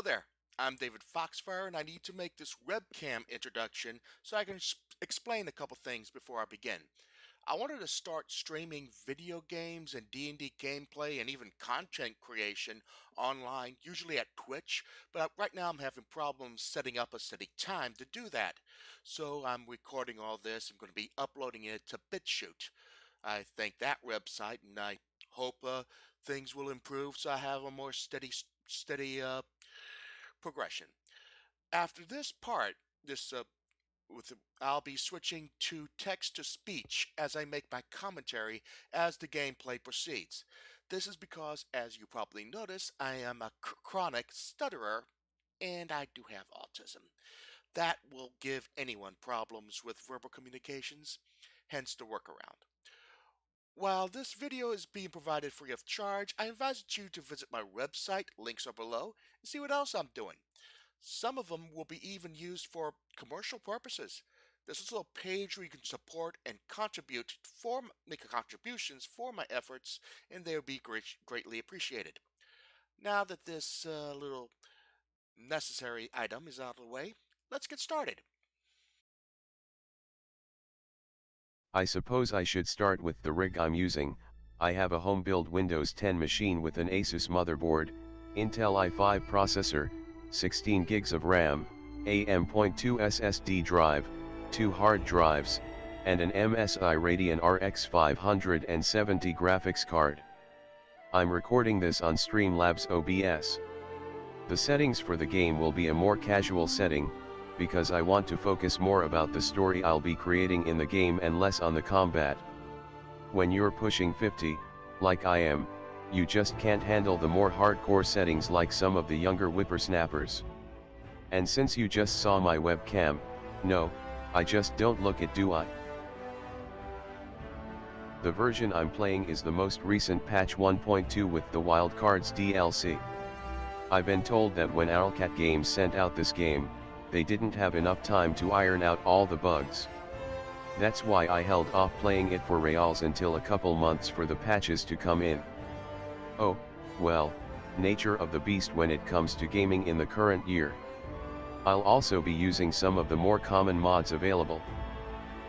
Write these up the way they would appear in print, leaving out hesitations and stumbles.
Hello there, I'm David Foxfire, and I need to make this webcam introduction so I can explain a couple things before I begin. I wanted to start streaming video games and D&D gameplay and even content creation online, usually at Twitch, but right now I'm having problems setting up a steady time to do that. So I'm recording all this. I'm going to be uploading it to BitChute. I thank that website, and I hope things will improve so I have a more steady progression. After this part, this with I'll be switching to text to speech as I make my commentary as the gameplay proceeds. This is because, as you probably notice, I am a chronic stutterer and I do have autism. That will give anyone problems with verbal communications, hence the workaround. While this video is being provided free of charge, I invite you to visit my website, links are below, and see what else I'm doing. Some of them will be even used for commercial purposes. This is a page where you can support and make contributions for my efforts, and they will be greatly appreciated. Now that this little necessary item is out of the way, let's get started. I suppose I should start with the rig I'm using. I have a home-built Windows 10 machine with an Asus motherboard, Intel i5 processor, 16 gigs of RAM, a M.2 SSD drive, 2 hard drives, and an MSI Radeon RX 570 graphics card. I'm recording this on Streamlabs OBS. The settings for the game will be a more casual setting, because I want to focus more about the story I'll be creating in the game and less on the combat. When you're pushing 50, like I am, you just can't handle the more hardcore settings like some of the younger whippersnappers. And since you just saw my webcam, no, I just don't look it, do I? The version I'm playing is the most recent patch 1.2 with the Wildcards DLC. I've been told that when Owlcat Games sent out this game, they didn't have enough time to iron out all the bugs. That's why I held off playing it for reals until a couple months for the patches to come in. Oh, well, nature of the beast when it comes to gaming in the current year. I'll also be using some of the more common mods available.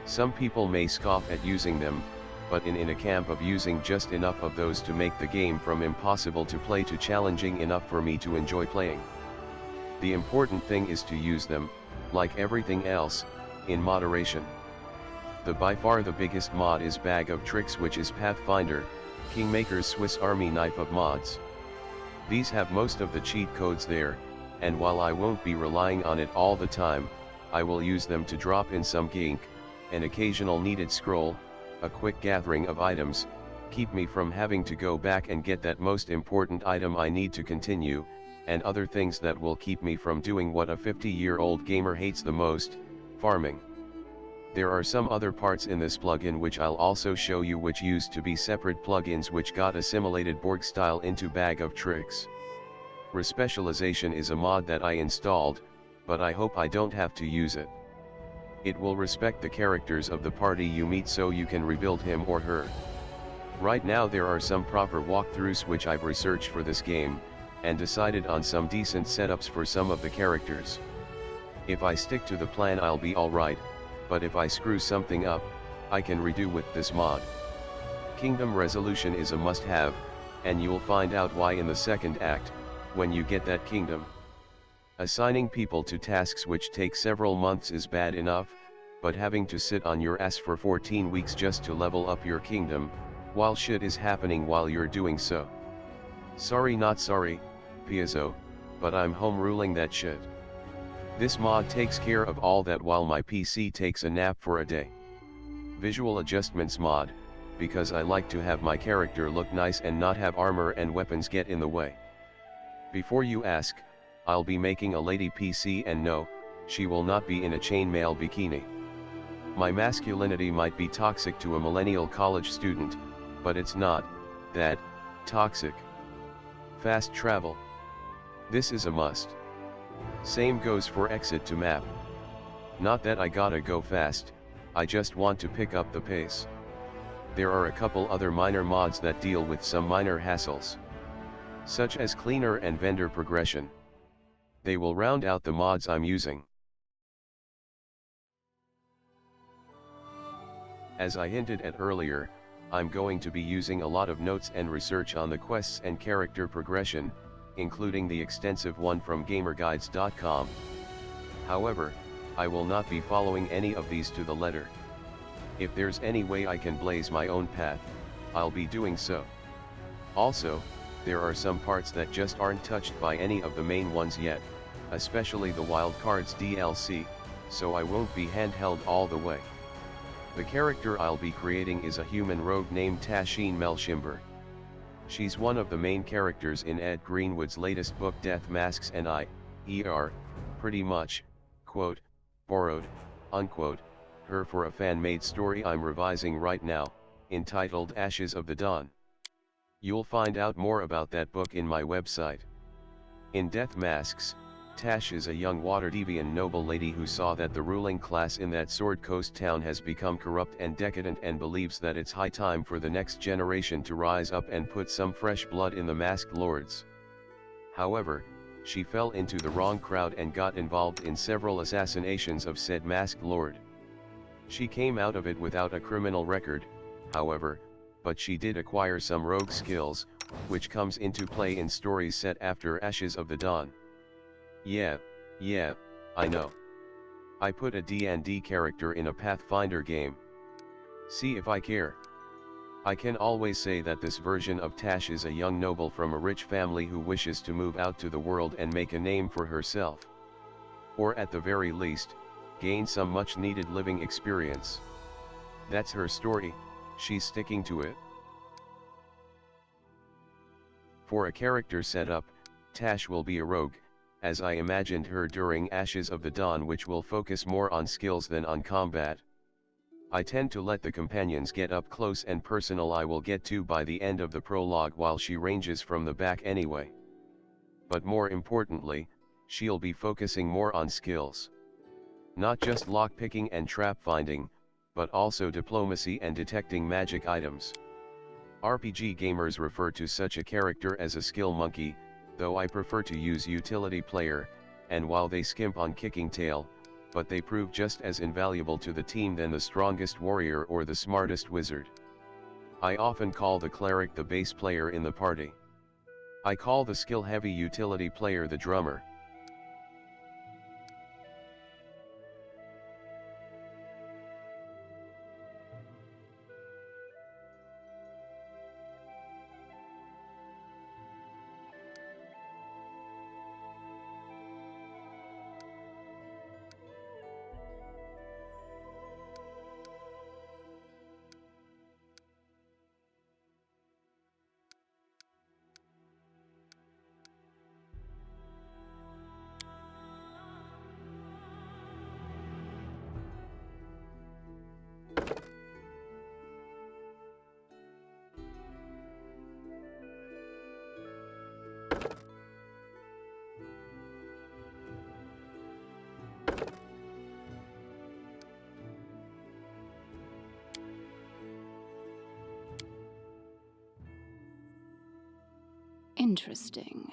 Some people may scoff at using them, but in a camp of using just enough of those to make the game from impossible to play to challenging enough for me to enjoy playing. The important thing is to use them, like everything else, in moderation. By far the biggest mod is Bag of Tricks, which is Pathfinder Kingmaker's Swiss Army knife of mods. These have most of the cheat codes there, and while I won't be relying on it all the time, I will use them to drop in some gank, an occasional needed scroll, a quick gathering of items, keep me from having to go back and get that most important item I need to continue, and other things that will keep me from doing what a 50-year-old gamer hates the most, farming. There are some other parts in this plugin which I'll also show you, which used to be separate plugins which got assimilated Borg style into Bag of Tricks. Respecialization is a mod that I installed, but I hope I don't have to use it. It will respect the characters of the party you meet so you can rebuild him or her. Right now there are some proper walkthroughs which I've researched for this game, and decided on some decent setups for some of the characters. If I stick to the plan I'll be alright, but if I screw something up, I can redo with this mod. Kingdom resolution is a must-have, and you'll find out why in the second act, when you get that kingdom. Assigning people to tasks which take several months is bad enough, but having to sit on your ass for 14 weeks just to level up your kingdom, while shit is happening while you're doing so. Sorry not sorry, Piezo, but I'm home ruling that shit. This mod takes care of all that while my PC takes a nap for a day. Visual adjustments mod, because I like to have my character look nice and not have armor and weapons get in the way. Before you ask, I'll be making a lady PC, and no, she will not be in a chainmail bikini. My masculinity might be toxic to a millennial college student, but it's not that toxic. Fast travel. This is a must. Same goes for exit to map. Not that I gotta go fast, I just want to pick up the pace. There are a couple other minor mods that deal with some minor hassles, such as cleaner and vendor progression. They will round out the mods I'm using. As I hinted at earlier, I'm going to be using a lot of notes and research on the quests and character progression, including the extensive one from gamerguides.com. However, I will not be following any of these to the letter. If there's any way I can blaze my own path, I'll be doing so. Also, there are some parts that just aren't touched by any of the main ones yet, especially the Wild Cards DLC, so I won't be handheld all the way. The character I'll be creating is a human rogue named Tasheen Melshimber. She's one of the main characters in Ed Greenwood's latest book Death Masks, and pretty much, quote, borrowed, unquote, her for a fan-made story I'm revising right now, entitled Ashes of the Dawn. You'll find out more about that book in my website. In Death Masks, Tash is a young Waterdevian noble lady who saw that the ruling class in that Sword Coast town has become corrupt and decadent and believes that it's high time for the next generation to rise up and put some fresh blood in the Masked Lords. However, she fell into the wrong crowd and got involved in several assassinations of said Masked Lord. She came out of it without a criminal record, however, but she did acquire some rogue skills, which comes into play in stories set after Ashes of the Dawn. Yeah, I know. I put a D&D character in a Pathfinder game. See if I care. I can always say that this version of Tash is a young noble from a rich family who wishes to move out to the world and make a name for herself. Or at the very least, gain some much needed living experience. That's her story, she's sticking to it. For a character setup, Tash will be a rogue, as I imagined her during Ashes of the Dawn, which will focus more on skills than on combat. I tend to let the companions get up close and personal. I will get to by the end of the prologue while she ranges from the back anyway. But more importantly, she'll be focusing more on skills. Not just lockpicking and trap finding, but also diplomacy and detecting magic items. RPG gamers refer to such a character as a skill monkey, though I prefer to use utility player, and while they skimp on kicking tail, but they prove just as invaluable to the team than the strongest warrior or the smartest wizard. I often call the cleric the bass player in the party. I call the skill-heavy utility player the drummer. Interesting.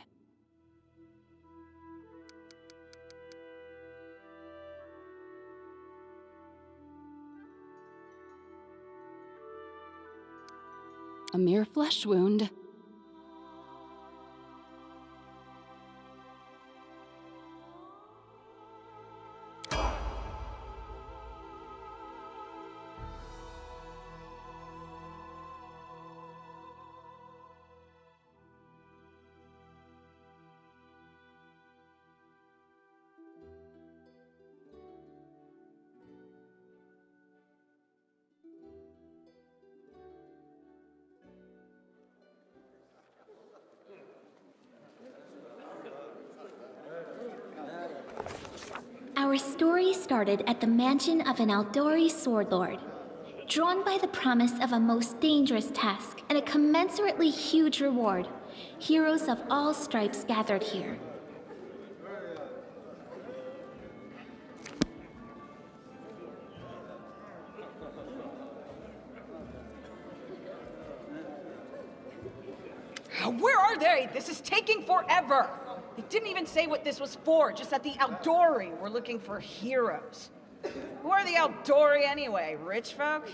A mere flesh wound. Our story started at the mansion of an Aldori sword lord. Drawn by the promise of a most dangerous task and a commensurately huge reward, heroes of all stripes gathered here. Where are they? This is taking forever! It didn't even say what this was for, just that the Aldori were looking for heroes. Who are the Aldori anyway, rich folk?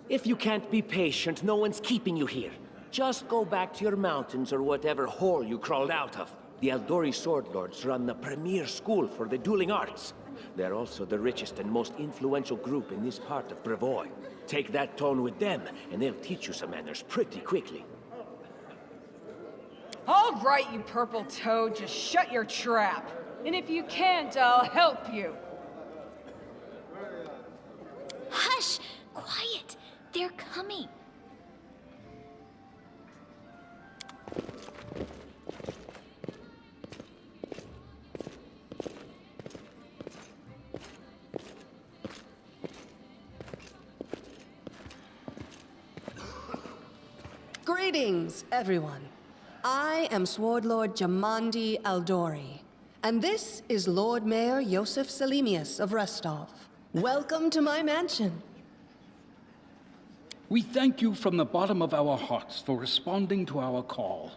If you can't be patient, no one's keeping you here. Just go back to your mountains or whatever hole you crawled out of. The Aldori Sword Lords run the premier school for the dueling arts. They're also the richest and most influential group in this part of Brevoy. Take that tone with them, and they'll teach you some manners pretty quickly. All right, you purple toad, just shut your trap. And if you can't, I'll help you. Hush! Quiet! They're coming. Greetings, everyone. I am Sword Lord Jamandi Aldori, and this is Lord Mayor Yosef Selimius of Restov. Welcome to my mansion. We thank you from the bottom of our hearts for responding to our call.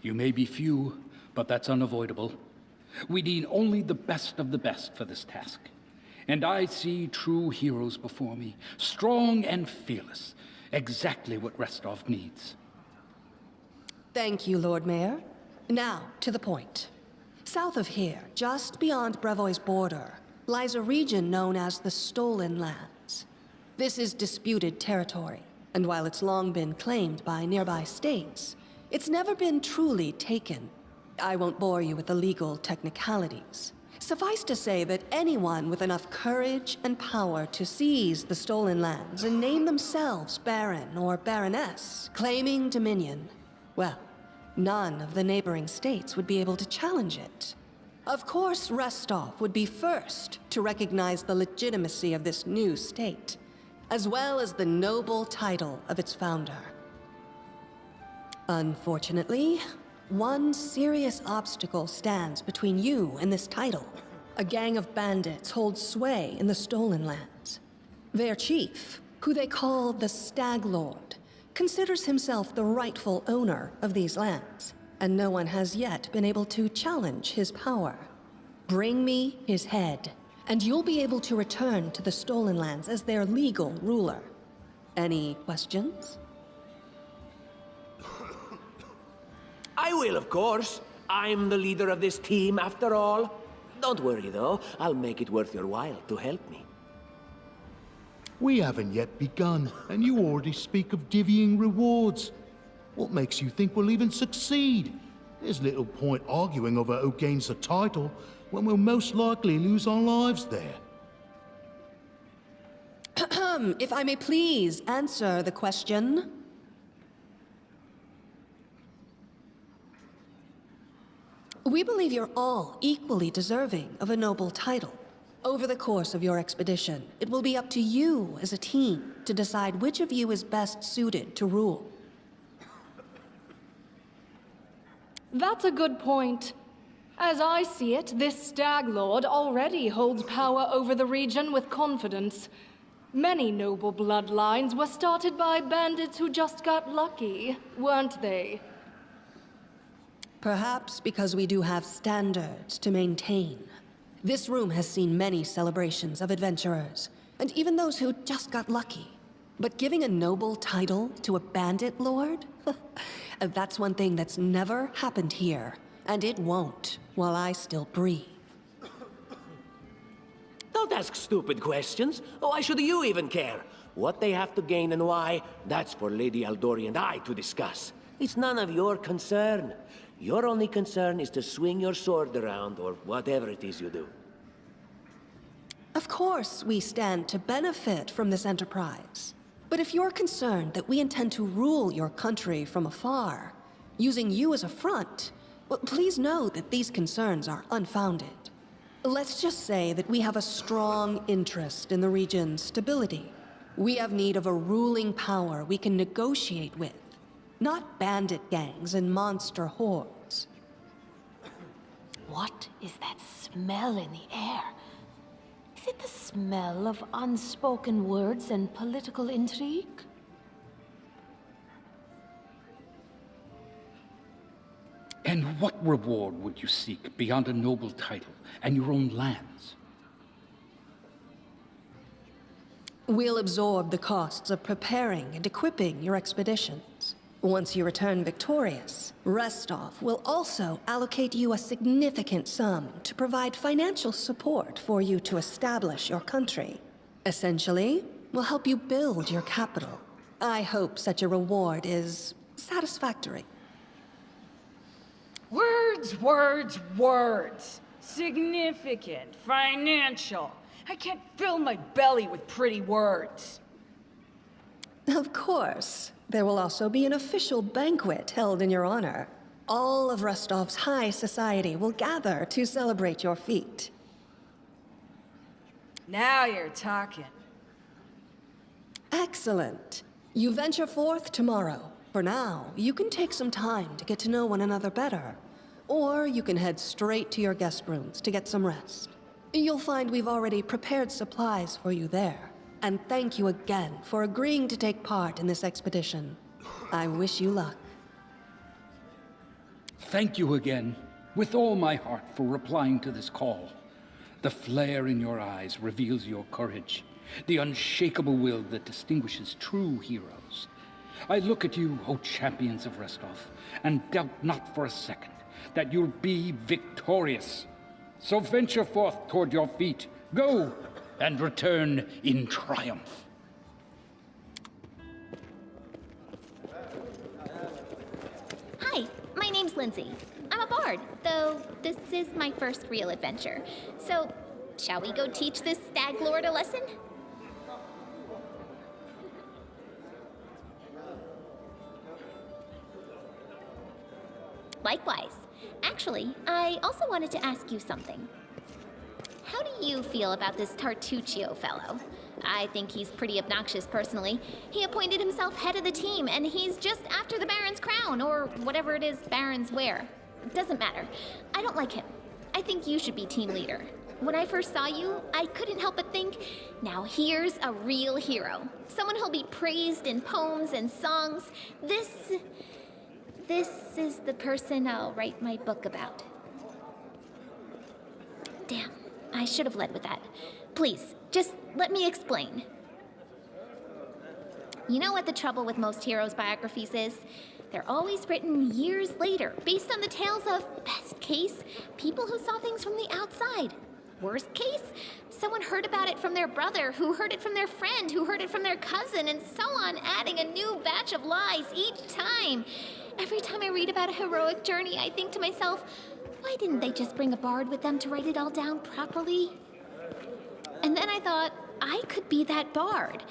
You may be few, but that's unavoidable. We need only the best of the best for this task. And I see true heroes before me, strong and fearless, exactly what Restov needs. Thank you, Lord Mayor. Now, to the point. South of here, just beyond Brevoy's border, lies a region known as the Stolen Lands. This is disputed territory, and while it's long been claimed by nearby states, it's never been truly taken. I won't bore you with the legal technicalities. Suffice to say that anyone with enough courage and power to seize the Stolen Lands and name themselves Baron or Baroness, claiming dominion, well, none of the neighboring states would be able to challenge it. Of course, Restov would be first to recognize the legitimacy of this new state, as well as the noble title of its founder. Unfortunately, one serious obstacle stands between you and this title. A gang of bandits holds sway in the Stolen Lands. Their chief, who they call the Stag Lord, considers himself the rightful owner of these lands, and no one has yet been able to challenge his power. Bring me his head, and you'll be able to return to the Stolen Lands as their legal ruler. Any questions? I will, of course. I'm the leader of this team, after all. Don't worry, though. I'll make it worth your while to help me. We haven't yet begun, and you already speak of divvying rewards. What makes you think we'll even succeed? There's little point arguing over who gains the title when we'll most likely lose our lives there. If I may please answer the question. We believe you're all equally deserving of a noble title. Over the course of your expedition, it will be up to you as a team to decide which of you is best suited to rule. That's a good point. As I see it, this Stag Lord already holds power over the region with confidence. Many noble bloodlines were started by bandits who just got lucky, weren't they? Perhaps because we do have standards to maintain. This room has seen many celebrations of adventurers, and even those who just got lucky. But giving a noble title to a bandit lord? That's one thing that's never happened here, and it won't while I still breathe. Don't ask stupid questions. Why should you even care? What they have to gain and why, that's for Lady Aldori and I to discuss. It's none of your concern. Your only concern is to swing your sword around, or whatever it is you do. Of course, we stand to benefit from this enterprise. But if you're concerned that we intend to rule your country from afar, using you as a front, well, please know that these concerns are unfounded. Let's just say that we have a strong interest in the region's stability. We have need of a ruling power we can negotiate with. Not bandit gangs and monster hordes. What is that smell in the air? Is it the smell of unspoken words and political intrigue? And what reward would you seek beyond a noble title and your own lands? We'll absorb the costs of preparing and equipping your expeditions. Once you return victorious, Restov will also allocate you a significant sum to provide financial support for you to establish your country. Essentially, we'll help you build your capital. I hope such a reward is satisfactory. Words, words, words. Significant, financial. I can't fill my belly with pretty words. Of course. There will also be an official banquet held in your honor. All of Rostov's high society will gather to celebrate your feat. Now you're talking. Excellent. You venture forth tomorrow. For now, you can take some time to get to know one another better. Or you can head straight to your guest rooms to get some rest. You'll find we've already prepared supplies for you there. And thank you again for agreeing to take part in this expedition. I wish you luck. Thank you again, with all my heart, for replying to this call. The flare in your eyes reveals your courage, the unshakable will that distinguishes true heroes. I look at you, O champions of Restov, and doubt not for a second that you'll be victorious. So venture forth toward your feet. Go, and return in triumph. Hi, my name's Lindsay. I'm a bard, though this is my first real adventure. So, shall we go teach this stag lord a lesson? Likewise. Actually, I also wanted to ask you something. How do you feel about this Tartuccio fellow? I think he's pretty obnoxious personally. He appointed himself head of the team, and he's just after the Baron's crown, or whatever it is Barons wear. Doesn't matter. I don't like him. I think you should be team leader. When I first saw you, I couldn't help but think, now here's a real hero. Someone who'll be praised in poems and songs. This is the person I'll write my book about. Damn. I should have led with that. Please, just let me explain. You know what the trouble with most heroes' biographies is? They're always written years later, based on the tales of, best case, people who saw things from the outside. Worst case, someone heard about it from their brother, who heard it from their friend, who heard it from their cousin, and so on, adding a new batch of lies each time. Every time I read about a heroic journey, I think to myself, why didn't they just bring a bard with them to write it all down properly? And then I thought, I could be that bard.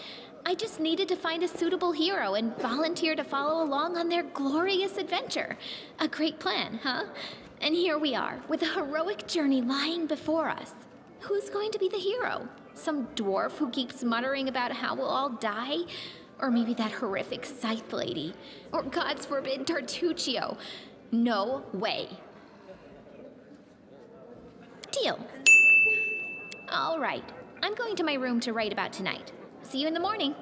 I just needed to find a suitable hero and volunteer to follow along on their glorious adventure. A great plan, huh? And here we are, with a heroic journey lying before us. Who's going to be the hero? Some dwarf who keeps muttering about how we'll all die? Or maybe that horrific scythe lady? Or, God's forbid, Tartuccio? No way. Deal. All right. I'm going to my room to write about tonight. See you in the morning.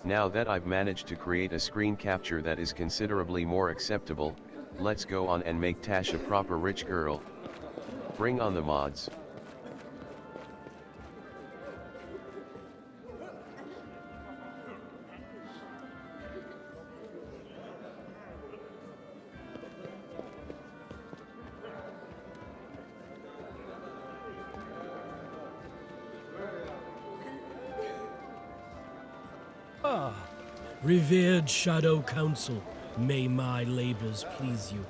Now that I've managed to create a screen capture that is considerably more acceptable, let's go on and make Tash a proper rich girl. Bring on the mods. Revered Shadow Council, may my labors please you.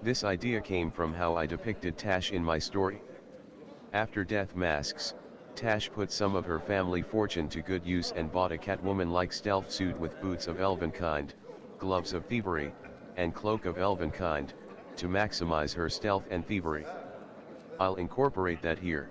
This idea came from how I depicted Tash in my story. After Death Masks, Tash put some of her family fortune to good use and bought a Catwoman-like stealth suit with boots of elven kind, gloves of thievery, and cloak of elven kind, to maximize her stealth and thievery. I'll incorporate that here.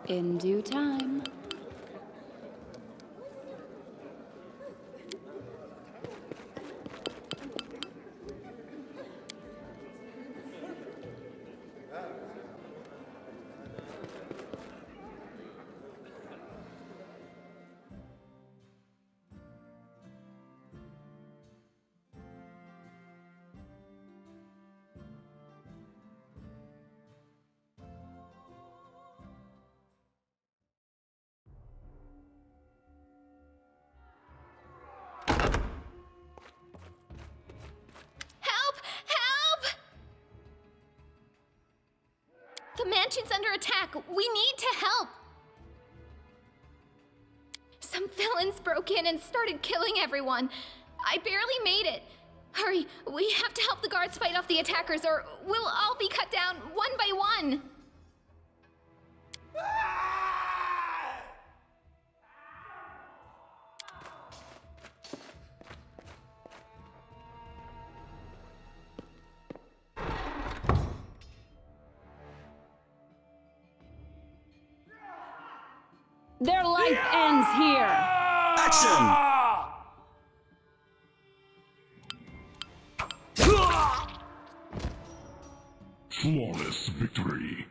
In due time. The mansion's under attack. We need to help. Some villains broke in and started killing everyone. I barely made it. Hurry! We have to help the guards fight off the attackers, or we'll all be cut down one by one! Their life ends here! Action! Flawless victory.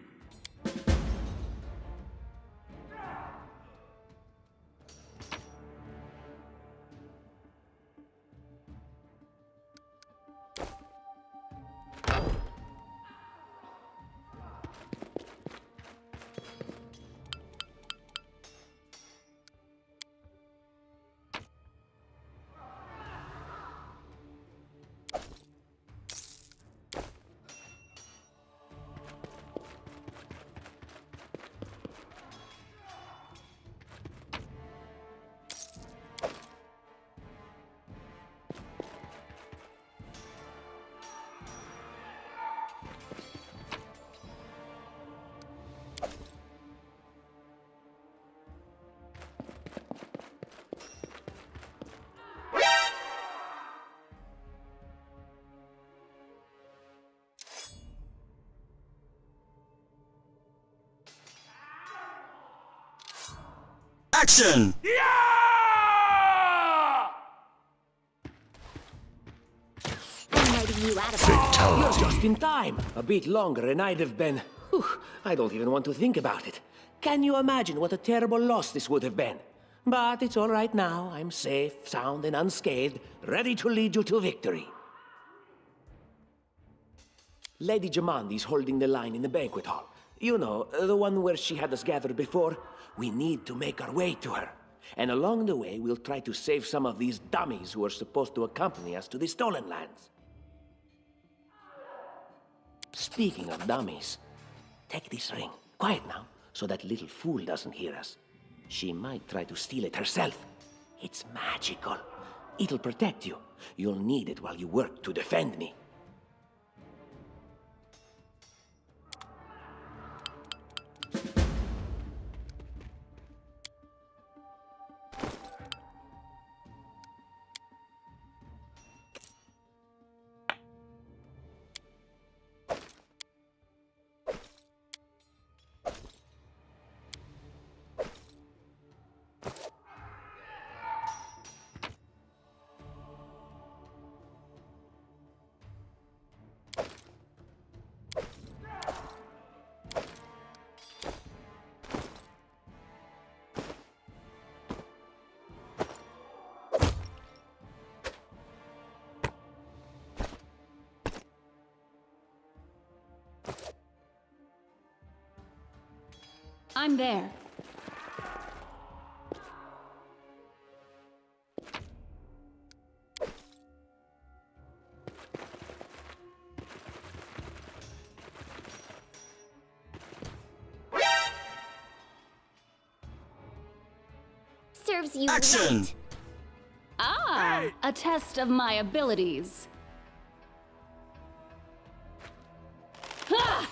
Action! I'm writing you out of You're just in time. A bit longer and I'd have been... Whew, I don't even want to think about it. Can you imagine what a terrible loss this would have been? But it's all right now. I'm safe, sound, and unscathed, ready to lead you to victory. Lady Jamandi's holding the line in the banquet hall. You know, the one where she had us gathered before. We need to make our way to her. And along the way, we'll try to save some of these dummies who are supposed to accompany us to the Stolen Lands. Speaking of dummies, take this ring. Quiet now, so that little fool doesn't hear us. She might try to steal it herself. It's magical. It'll protect you. You'll need it while you work to defend me. I'm there. Serves you Action! right. Ah, a test of my abilities. Ha!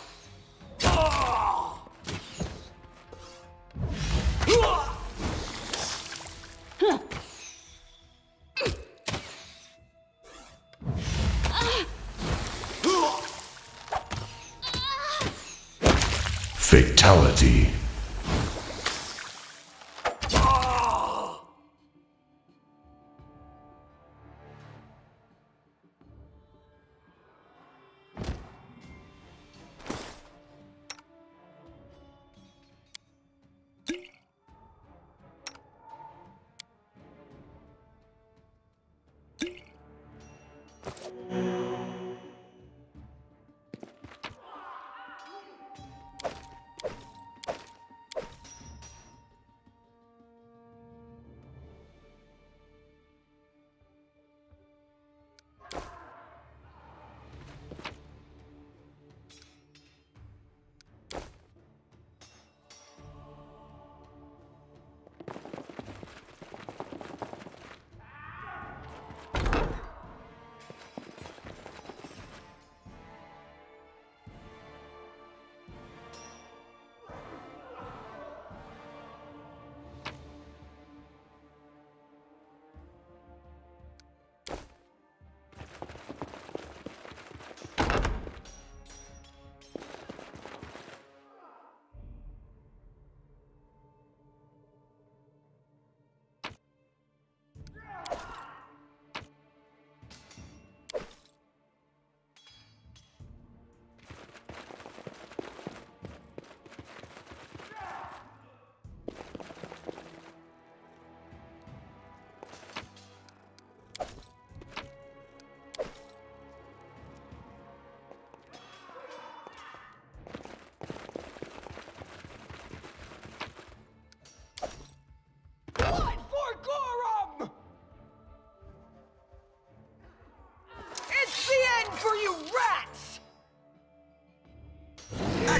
Fatality.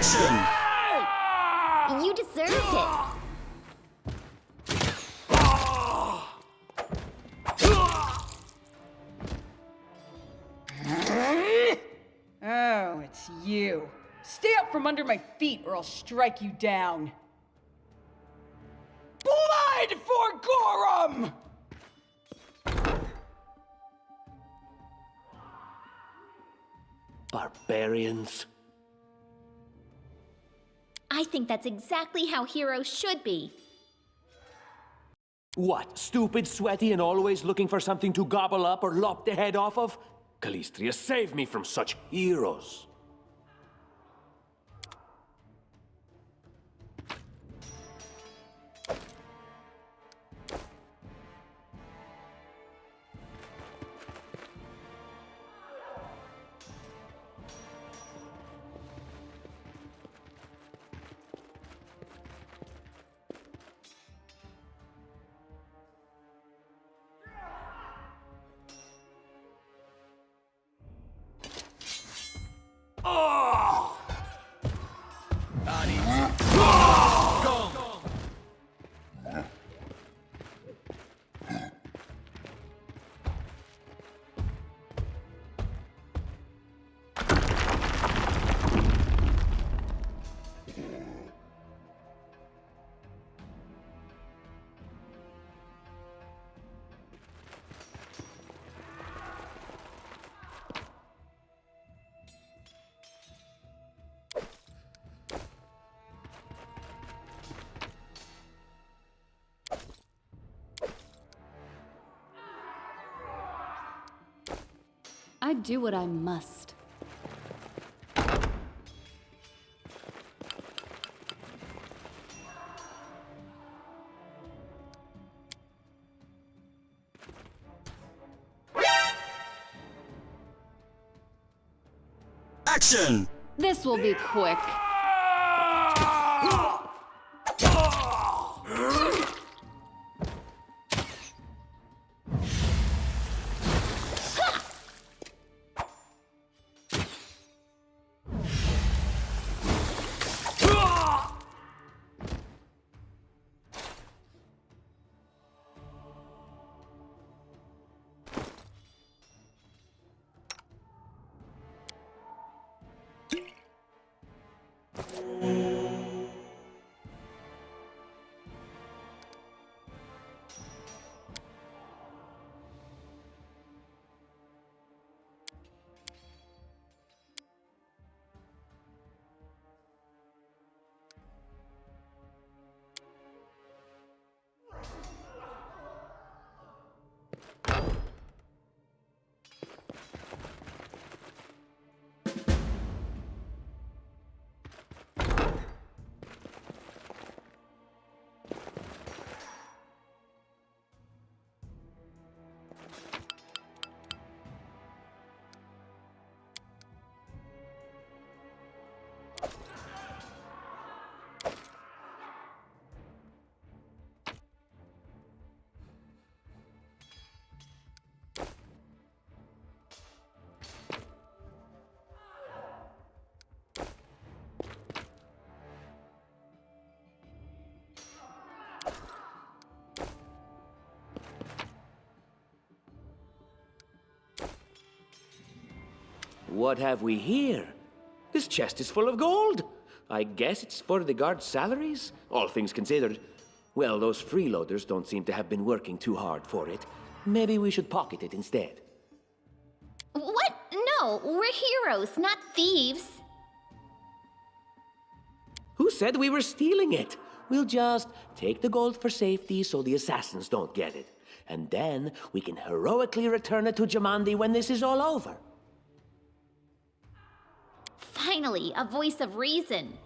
Action! You deserved it. Oh, it's you. Stay up from under my feet or I'll strike you down. Blood for Gorum! Barbarians. I think that's exactly how heroes should be. What, stupid, sweaty, and always looking for something to gobble up or lop the head off of? Calistria, save me from such heroes. I do what I must. Action! This will be quick. What have we here? This chest is full of gold. I guess it's for the guards' salaries, all things considered. Well, those freeloaders don't seem to have been working too hard for it. Maybe we should pocket it instead. What? No, we're heroes, not thieves. Who said we were stealing it? We'll just take the gold for safety so the assassins don't get it. And then we can heroically return it to Jamandi when this is all over. Finally, a voice of reason.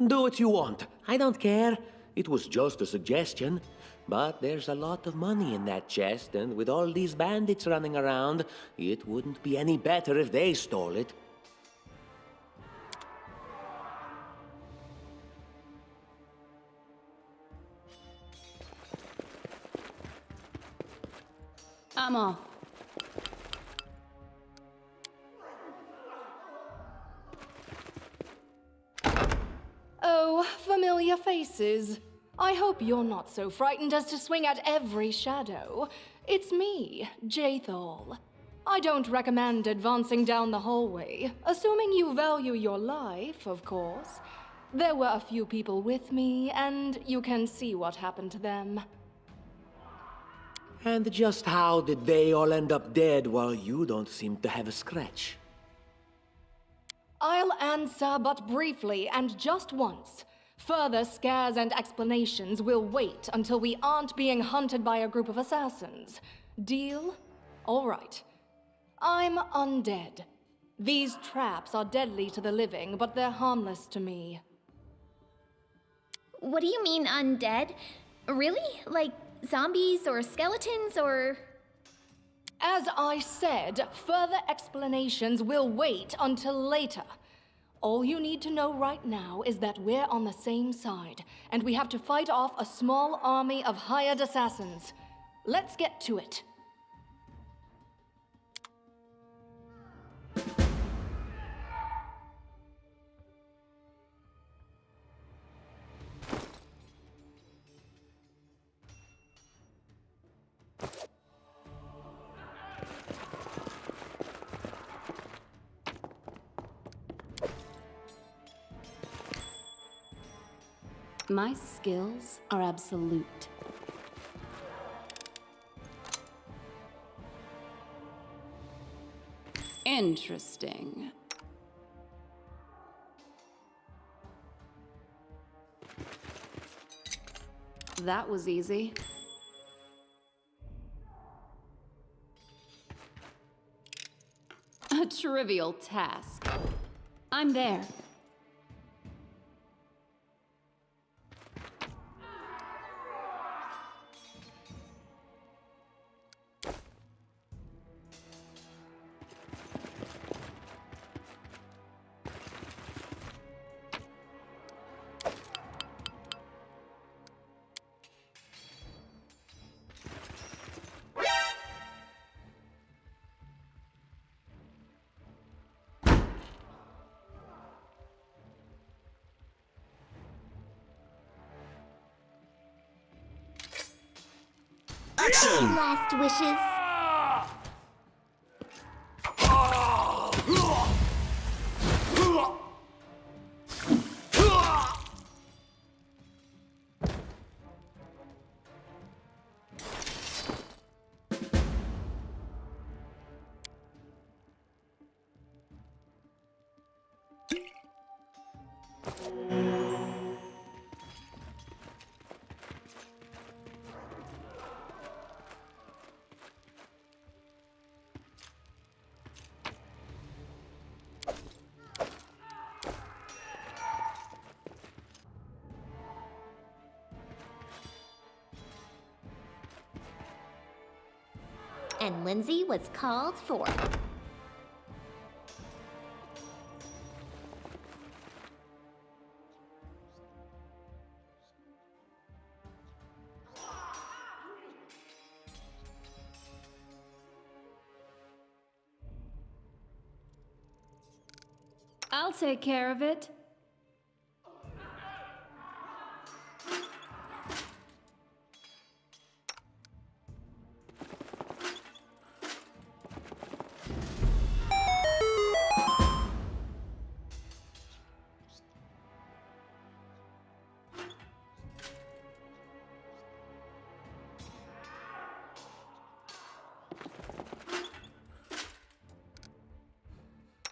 Do what you want. I don't care. It was just a suggestion. But there's a lot of money in that chest, and with all these bandits running around, it wouldn't be any better if they stole it. I'm off. familiar faces. I hope you're not so frightened as to swing at every shadow. It's me, Jathal. I don't recommend advancing down the hallway, assuming you value your life, of course. There were a few people with me, and you can see what happened to them. And just how did they all end up dead while you don't seem to have a scratch? I'll answer but briefly and just once. Further scares and explanations will wait until we aren't being hunted by a group of assassins. Deal? All right. I'm undead. These traps are deadly to the living, but they're harmless to me. What do you mean, undead? Really? Like zombies or skeletons or... As I said, further explanations will wait until later. All you need to know right now is that we're on the same side, and we have to fight off a small army of hired assassins. Let's get to it. My skills are absolute. Interesting. That was easy. A trivial task. I'm there. Action! Last wishes. And Lindsay was called for. I'll take care of it.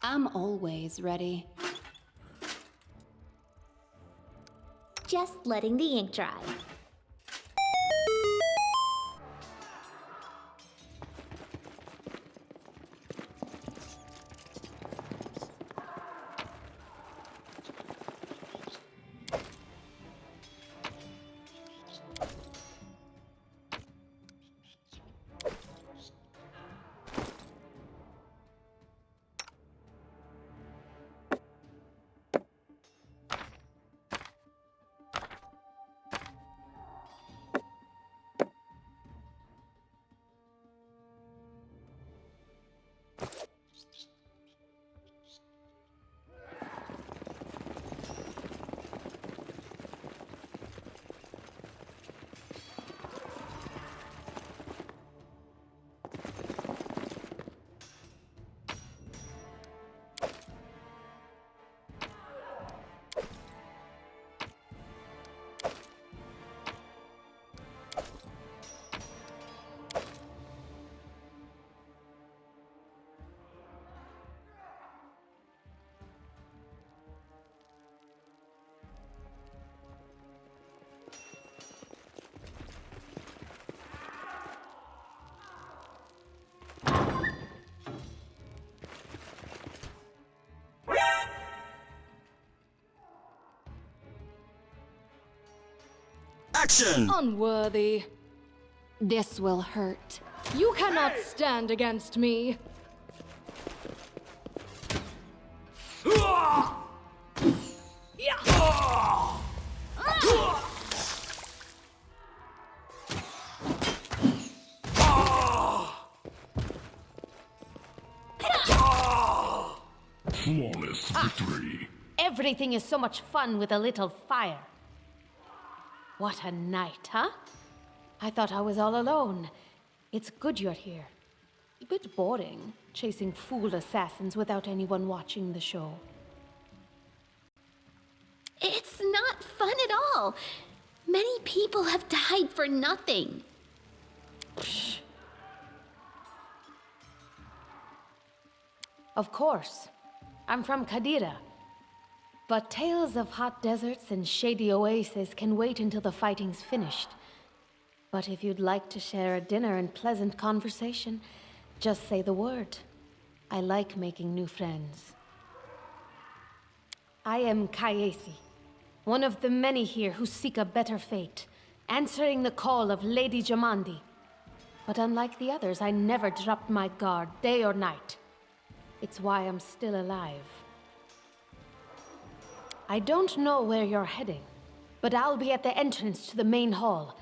I'm always ready. Just letting the ink dry. Action! Unworthy. This will hurt. You cannot stand against me. Flawless victory. Everything is so much fun with a little fire. What a night, huh? I thought I was all alone. It's good you're here. A bit boring, chasing fool assassins without anyone watching the show. It's not fun at all. Many people have died for nothing. Of course. I'm from Kadira. But tales of hot deserts and shady oases can wait until the fighting's finished. But if you'd like to share a dinner and pleasant conversation, just say the word. I like making new friends. I am Kayesi, one of the many here who seek a better fate, answering the call of Lady Jamandi. But unlike the others, I never dropped my guard, day or night. It's why I'm still alive. I don't know where you're heading, but I'll be at the entrance to the main hall.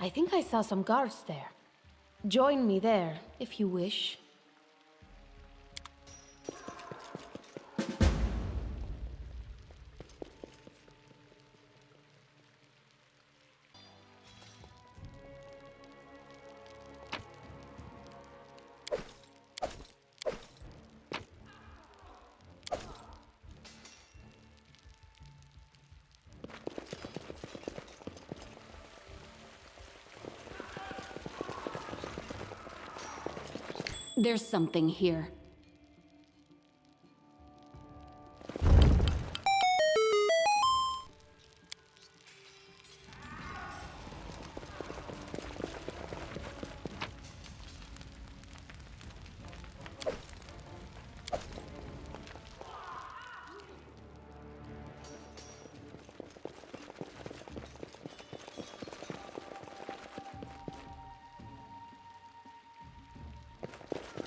I think I saw some guards there. Join me there, if you wish. There's something here.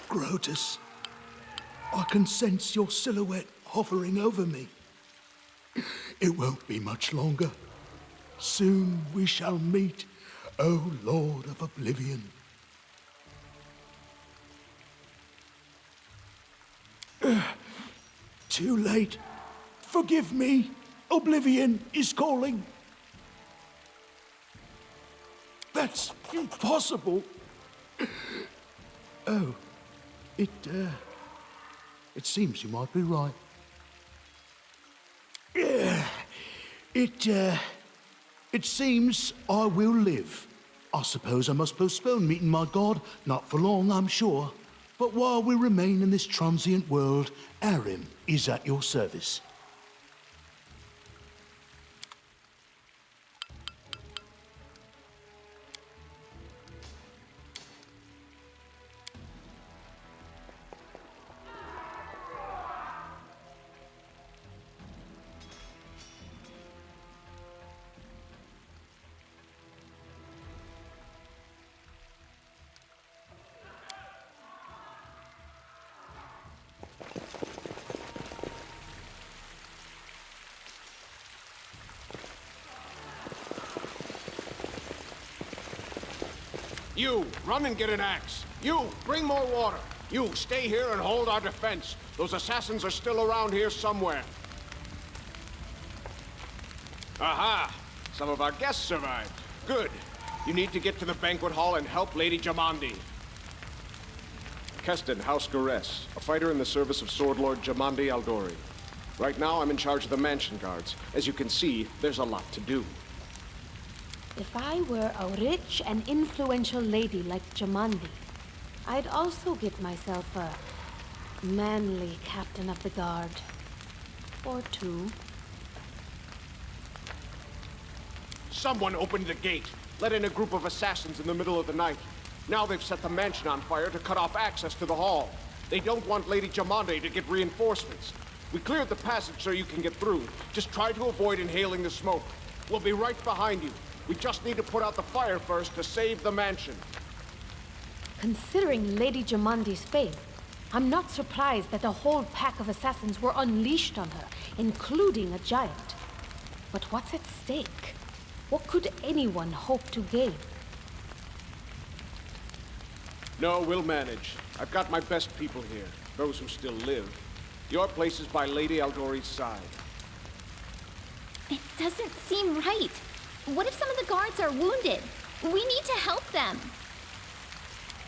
Grotus, I can sense your silhouette hovering over me. It won't be much longer. Soon we shall meet, O Lord of Oblivion. Too late. Forgive me. Oblivion is calling. That's impossible. Oh. It seems you might be right. It seems I will live. I suppose I must postpone meeting my god, not for long, I'm sure. But while we remain in this transient world, Arim is at your service. You, run and get an axe. You, bring more water. You, stay here and hold our defense. Those assassins are still around here somewhere. Aha! Some of our guests survived. Good. You need to get to the banquet hall and help Lady Jamandi. Keston, House Gares, a fighter in the service of Sword Lord Jamandi Aldori. Right now, I'm in charge of the mansion guards. As you can see, there's a lot to do. If I were a rich and influential lady like Jamandi, I'd also get myself a manly captain of the guard. Or two. Someone opened the gate, let in a group of assassins in the middle of the night. Now they've set the mansion on fire to cut off access to the hall. They don't want Lady Jamandi to get reinforcements. We cleared the passage so you can get through. Just try to avoid inhaling the smoke. We'll be right behind you. We just need to put out the fire first to save the mansion. Considering Lady Jamandi's fate, I'm not surprised that a whole pack of assassins were unleashed on her, including a giant. But what's at stake? What could anyone hope to gain? No, we'll manage. I've got my best people here, those who still live. Your place is by Lady Aldori's side. It doesn't seem right. What if some of the guards are wounded? We need to help them.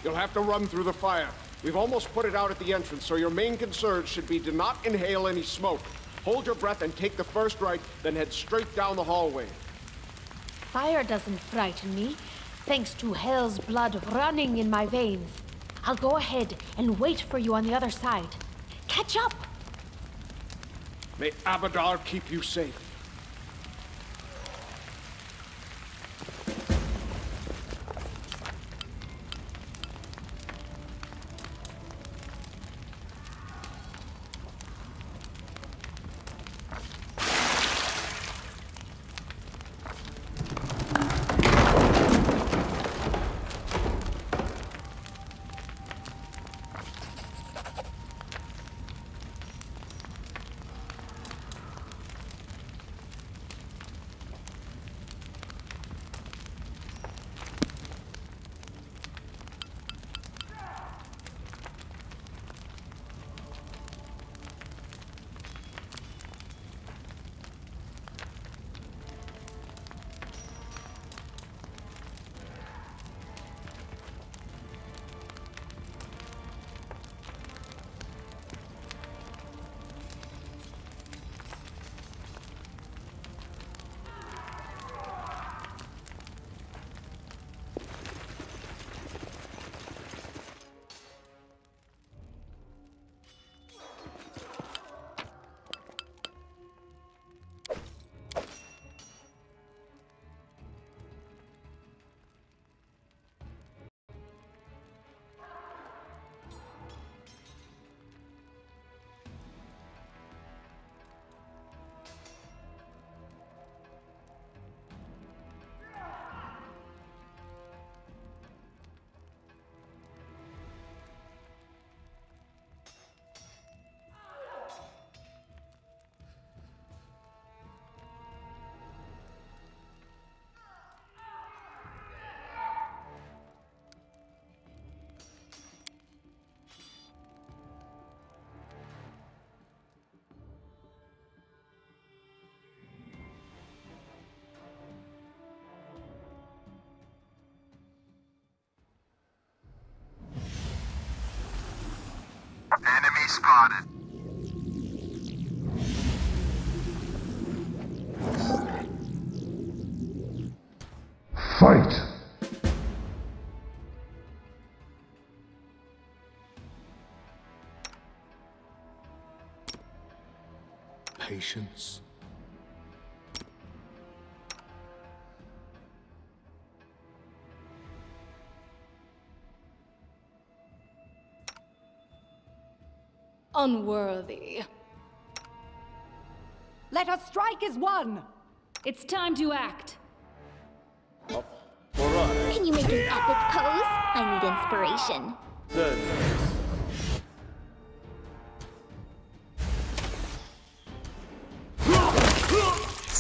You'll have to run through the fire. We've almost put it out at the entrance, so your main concern should be to not inhale any smoke. Hold your breath and take the first right, then head straight down the hallway. Fire doesn't frighten me, thanks to hell's blood running in my veins. I'll go ahead and wait for you on the other side. Catch up! May Abadar keep you safe. Enemy spotted. Fight! Patience. Unworthy. Let us strike as one! It's time to act. Can you make an epic pose? I need inspiration.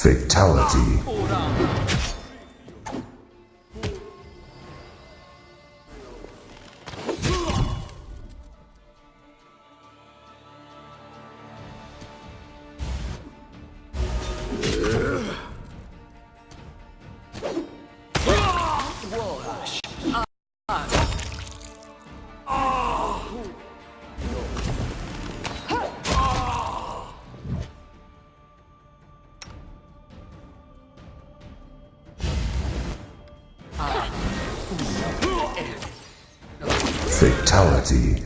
Fatality. Fatality.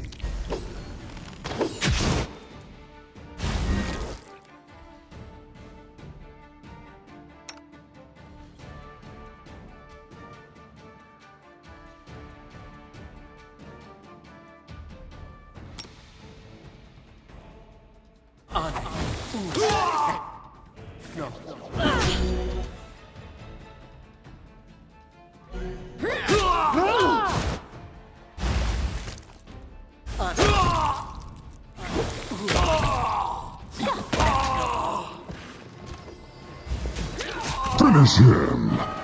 Finish him!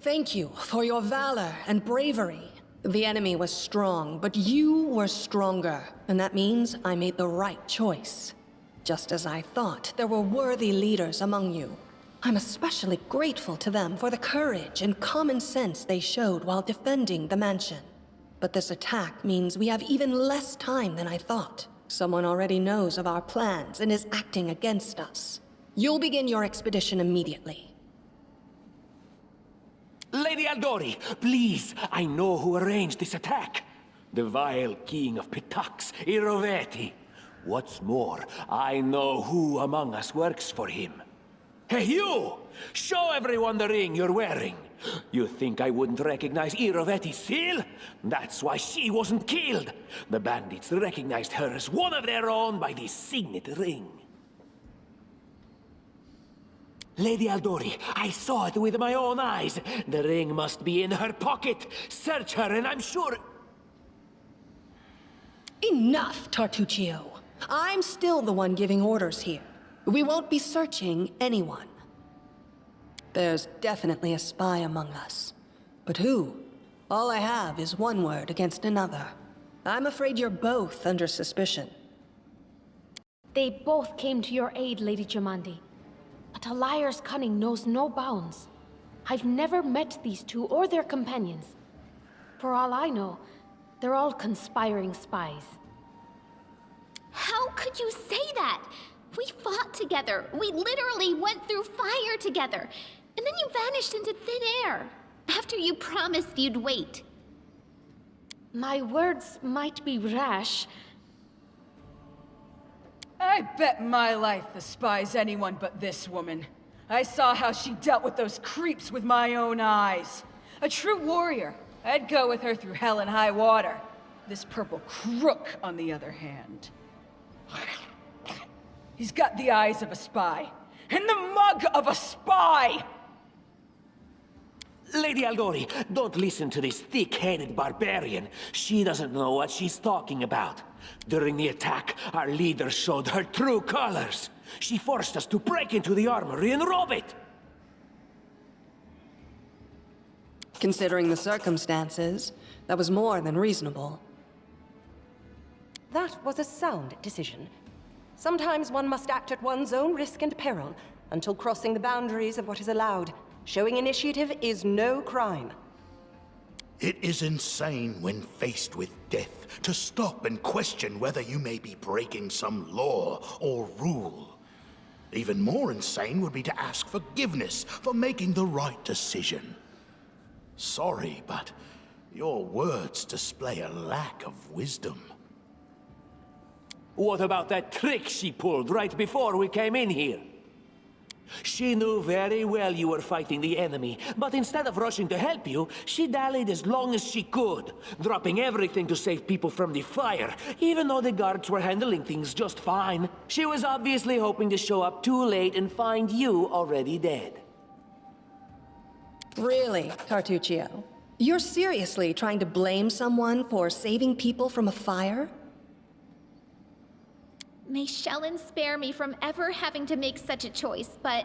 Thank you for your valor and bravery. The enemy was strong, but you were stronger, and that means I made the right choice. Just as I thought, there were worthy leaders among you. I'm especially grateful to them for the courage and common sense they showed while defending the mansion. But this attack means we have even less time than I thought. Someone already knows of our plans and is acting against us. You'll begin your expedition immediately. Lady Aldori, please, I know who arranged this attack. The vile king of Pitax, Iroveti. What's more, I know who among us works for him. Hey, you! Show everyone the ring you're wearing. You think I wouldn't recognize Iroveti's seal? That's why she wasn't killed. The bandits recognized her as one of their own by this signet ring. Lady Aldori, I saw it with my own eyes. The ring must be in her pocket. Search her and I'm sure... Enough, Tartuccio. I'm still the one giving orders here. We won't be searching anyone. There's definitely a spy among us. But who? All I have is one word against another. I'm afraid you're both under suspicion. They both came to your aid, Lady Jamandi. But a liar's cunning knows no bounds. I've never met these two or their companions. For all I know, they're all conspiring spies. How could you say that? We fought together. We literally went through fire together. And then you vanished into thin air. After you promised you'd wait. My words might be rash. I bet my life the spy's anyone but this woman. I saw how she dealt with those creeps with my own eyes. A true warrior. I'd go with her through hell and high water. This purple crook, on the other hand. He's got the eyes of a spy. And the mug of a spy! Lady Aldori, don't listen to this thick-headed barbarian. She doesn't know what she's talking about. During the attack, our leader showed her true colors. She forced us to break into the armory and rob it. Considering the circumstances, that was more than reasonable. That was a sound decision. Sometimes one must act at one's own risk and peril, until crossing the boundaries of what is allowed. Showing initiative is no crime. It is insane when faced with death to stop and question whether you may be breaking some law or rule. Even more insane would be to ask forgiveness for making the right decision. Sorry, but your words display a lack of wisdom. What about that trick she pulled right before we came in here? She knew very well you were fighting the enemy, but instead of rushing to help you, she dallied as long as she could, dropping everything to save people from the fire, even though the guards were handling things just fine. She was obviously hoping to show up too late and find you already dead. Really, Tartuccio? You're seriously trying to blame someone for saving people from a fire? May Shellen spare me from ever having to make such a choice, but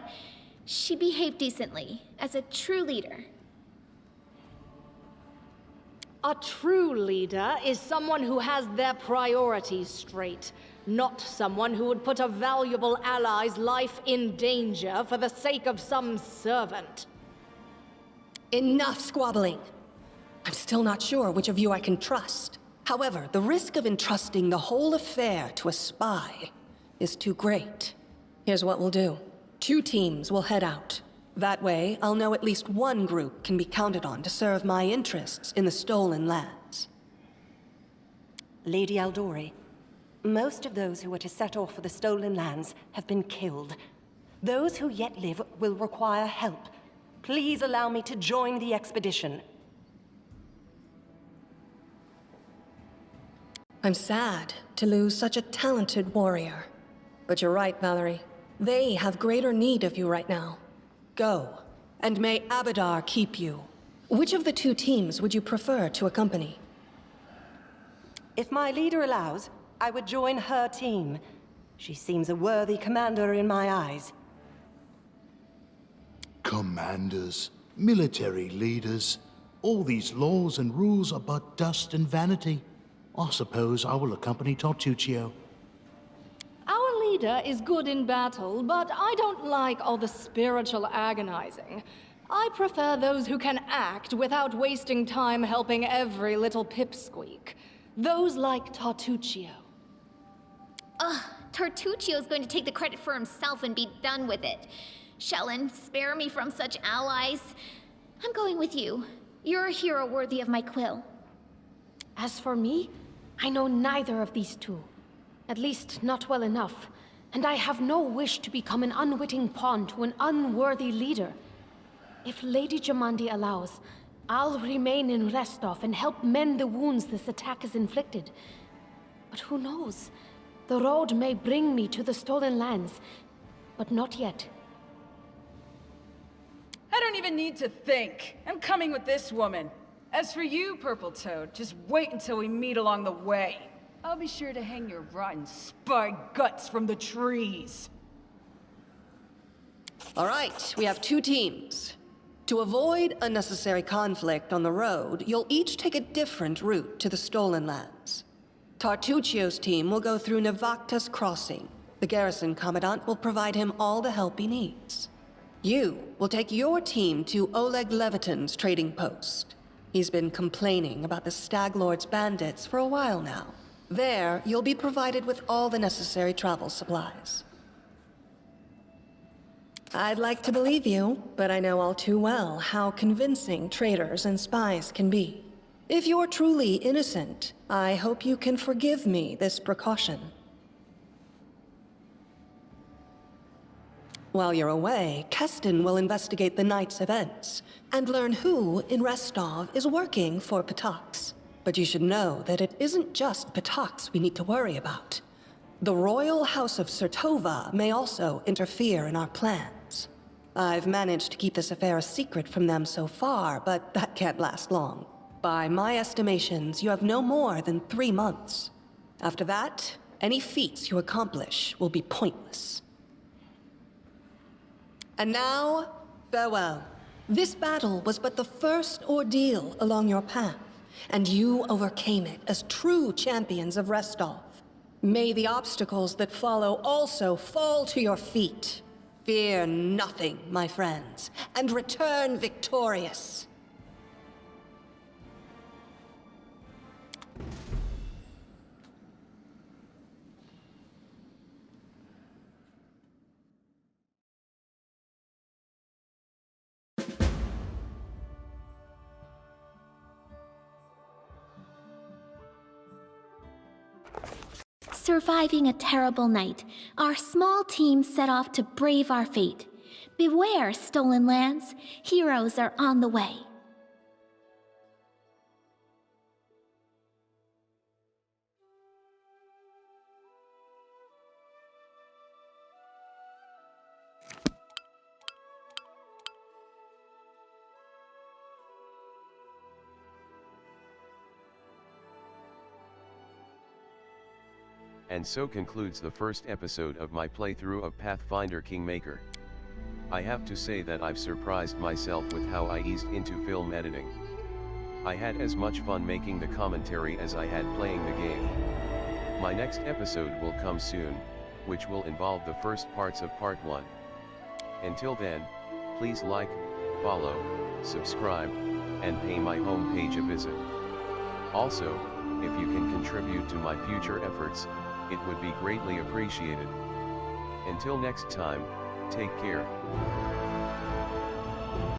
she behaved decently, as a true leader. A true leader is someone who has their priorities straight, not someone who would put a valuable ally's life in danger for the sake of some servant. Enough squabbling. I'm still not sure which of you I can trust. However, the risk of entrusting the whole affair to a spy is too great. Here's what we'll do. 2 teams will head out. That way, I'll know at least one group can be counted on to serve my interests in the stolen lands. Lady Aldori, most of those who were to set off for the stolen lands have been killed. Those who yet live will require help. Please allow me to join the expedition. I'm sad to lose such a talented warrior. But you're right, Valerie. They have greater need of you right now. Go, and may Abadar keep you. Which of the 2 teams would you prefer to accompany? If my leader allows, I would join her team. She seems a worthy commander in my eyes. Commanders, military leaders, all these laws and rules are but dust and vanity. I suppose I will accompany Tartuccio. Our leader is good in battle, but I don't like all the spiritual agonizing. I prefer those who can act without wasting time helping every little pipsqueak. Those like Tartuccio. Ugh, Tartuccio's going to take the credit for himself and be done with it. Shellen, spare me from such allies. I'm going with you. You're a hero worthy of my quill. As for me, I know neither of these 2. At least, not well enough. And I have no wish to become an unwitting pawn to an unworthy leader. If Lady Jamandi allows, I'll remain in Restov and help mend the wounds this attack has inflicted. But who knows? The road may bring me to the stolen lands, but not yet. I don't even need to think. I'm coming with this woman. As for you, Purple Toad, just wait until we meet along the way. I'll be sure to hang your rotten spy guts from the trees. All right, we have 2 teams. To avoid unnecessary conflict on the road, you'll each take a different route to the stolen lands. Tartuccio's team will go through Navakta's crossing. The garrison commandant will provide him all the help he needs. You will take your team to Oleg Levitin's trading post. He's been complaining about the Stag Lord's bandits for a while now. There, you'll be provided with all the necessary travel supplies. I'd like to believe you, but I know all too well how convincing traitors and spies can be. If you're truly innocent, I hope you can forgive me this precaution. While you're away, Keston will investigate the night's events and learn who in Restov is working for Patox. But you should know that it isn't just Patox we need to worry about. The royal house of Sertova may also interfere in our plans. I've managed to keep this affair a secret from them so far, but that can't last long. By my estimations, you have no more than 3 months. After that, any feats you accomplish will be pointless. And now, farewell. This battle was but the first ordeal along your path, and you overcame it as true champions of Restov. May the obstacles that follow also fall to your feet. Fear nothing, my friends, and return victorious. Surviving a terrible night, our small team set off to brave our fate. Beware, stolen lands. Heroes are on the way. And so concludes the first episode of my playthrough of Pathfinder Kingmaker. I have to say that I've surprised myself with how I eased into film editing. I had as much fun making the commentary as I had playing the game. My next episode will come soon, which will involve the first parts of part 1. Until then, please like, follow, subscribe, and pay my homepage a visit. Also, if you can contribute to my future efforts, it would be greatly appreciated. Until next time, take care.